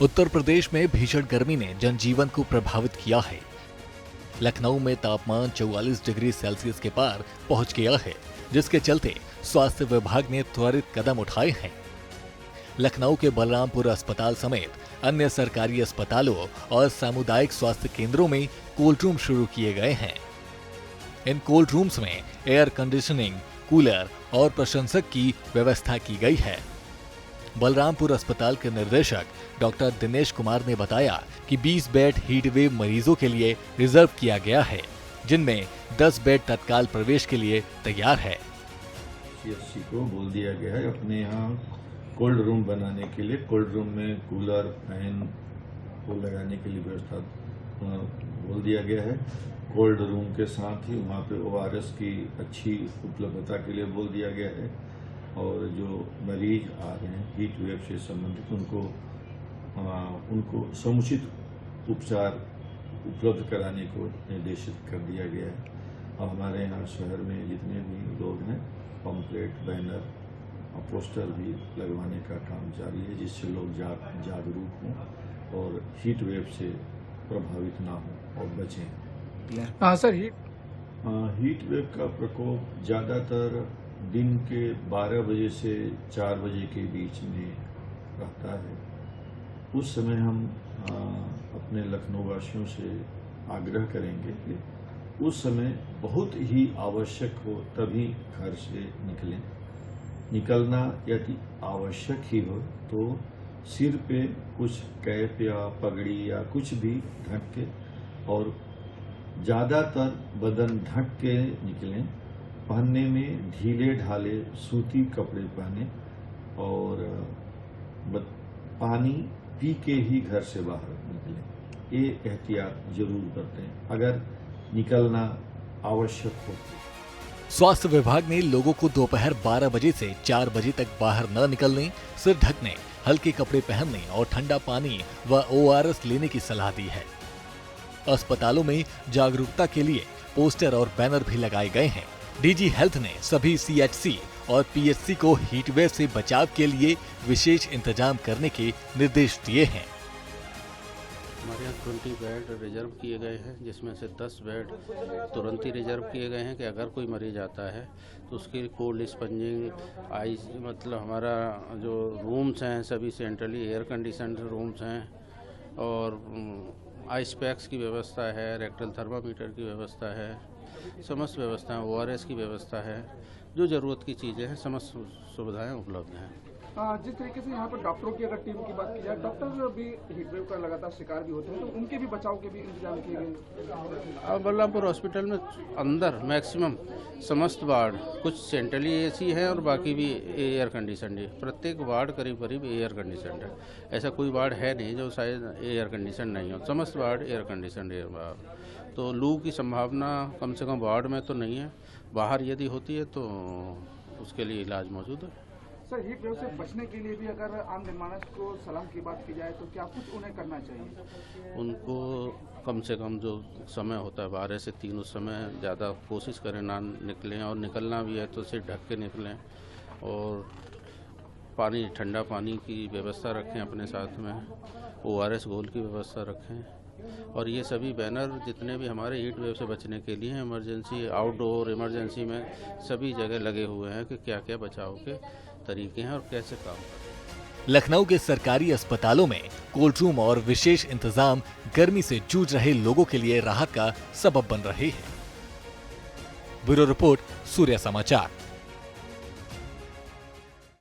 उत्तर प्रदेश में भीषण गर्मी ने जनजीवन को प्रभावित किया है। लखनऊ में तापमान 44 डिग्री सेल्सियस के पार पहुंच गया है, जिसके चलते स्वास्थ्य विभाग ने त्वरित कदम उठाए हैं। लखनऊ के बलरामपुर अस्पताल समेत अन्य सरकारी अस्पतालों और सामुदायिक स्वास्थ्य केंद्रों में कोल्ड रूम शुरू किए गए हैं। इन कोल्ड रूम्स में एयर कंडीशनिंग, कूलर और प्रशंसक की व्यवस्था की गई है। बलरामपुर अस्पताल के निदेशक डॉक्टर दिनेश कुमार ने बताया कि 20 बेड हीट वेव मरीजों के लिए रिजर्व किया गया है, जिनमें 10 बेड तत्काल प्रवेश के लिए तैयार है। सीएचसी को बोल दिया गया है अपने यहाँ कोल्ड रूम बनाने के लिए। कोल्ड रूम में कूलर, फैन को लगाने के लिए व्यवस्था बोल दिया गया है। कोल्ड रूम के साथ ही वहाँ पे ORS की अच्छी उपलब्धता के लिए बोल दिया गया है। और जो मरीज आ रहे हैं हीट वेव से संबंधित उनको समुचित उपचार उपलब्ध कराने को निर्देशित कर दिया गया है। और हमारे यहाँ शहर में जितने भी लोग हैं पम्पलेट, बैनर और पोस्टर भी लगवाने का काम जारी है, जिससे लोग जागरूक हों और हीट वेव से प्रभावित ना हों और बचें। हाँ सर, हीट वेव का प्रकोप ज़्यादातर दिन के 12 बजे से 4 बजे के बीच में रहता है। उस समय हम अपने लखनऊ वासियों से आग्रह करेंगे कि उस समय बहुत ही आवश्यक हो तभी घर से निकलें। निकलना यदि आवश्यक ही हो तो सिर पे कुछ कैप या पगड़ी या कुछ भी ढक के और ज़्यादातर बदन ढक के निकलें। पहनने में ढीले ढाले सूती कपड़े पहने और पानी पी के ही घर से बाहर निकलें। ये एहतियात जरूर बरतें अगर निकलना आवश्यक हो। स्वास्थ्य विभाग ने लोगों को दोपहर 12 बजे से 4 बजे तक बाहर न निकलने, सिर ढकने, हल्के कपड़े पहनने और ठंडा पानी व ORS लेने की सलाह दी है। अस्पतालों में जागरूकता के लिए पोस्टर और बैनर भी लगाए गए हैं। DG हेल्थ ने सभी CHC और PHC को हीटवेव से बचाव के लिए विशेष इंतजाम करने के निर्देश दिए हैं। हमारे यहाँ 20 बेड रिजर्व किए गए हैं, जिसमें से 10 बेड तुरंत ही रिजर्व किए गए हैं कि अगर कोई मरीज आता है तो उसकी कोल्ड स्पंजिंग, आइस, मतलब हमारा जो रूम्स हैं सभी सेंट्रली एयर कंडीशन रूम्स हैं और आइस पैक्स की व्यवस्था है, रेक्टल थर्मामीटर की व्यवस्था है, समस्त व्यवस्थाएं, ORS की व्यवस्था है। जो ज़रूरत की चीज़ें हैं समस्त सुविधाएं उपलब्ध हैं। जिस तरीके से यहाँ पर डॉक्टरों की अगर टीम की बात की जाए, डॉक्टर भी हीटवेव का लगातार शिकार भी होते हैं, तो उनके भी बचाव के भी इंतजाम किए गए। बलरामपुर हॉस्पिटल में अंदर मैक्सिमम समस्त वार्ड, कुछ सेंट्रली AC है और बाकी भी एयर कंडीशन है। प्रत्येक वार्ड करीब एयर कंडीशन है। ऐसा कोई वार्ड है नहीं जो शायद एयर कंडीशन नहीं हो। समस्त वार्ड एयर कंडीशन है। तो लू की संभावना कम से कम वार्ड में तो नहीं है। बाहर यदि होती है तो उसके लिए इलाज मौजूद है। सर, हीट वेव से बचने के लिए भी अगर आम जनमानस को सलाह की बात की जाए तो क्या कुछ उन्हें करना चाहिए? उनको कम से कम जो समय होता है 12 से 3 उस समय ज़्यादा कोशिश करें ना निकलें, और निकलना भी है तो सिर ढक के निकलें और पानी, ठंडा पानी की व्यवस्था रखें अपने साथ में, ORS घोल की व्यवस्था रखें। और ये सभी बैनर जितने भी हमारे हीट वेव से बचने के लिए हैं, इमरजेंसी, आउटडोर इमरजेंसी में सभी जगह लगे हुए हैं कि क्या क्या बचाव के तरीके हैं और कैसे काम करें। लखनऊ के सरकारी अस्पतालों में कोल्ड रूम और विशेष इंतजाम गर्मी से जूझ रहे लोगों के लिए राहत का सबब बन रहे हैं। ब्यूरो रिपोर्ट, सूर्य समाचार।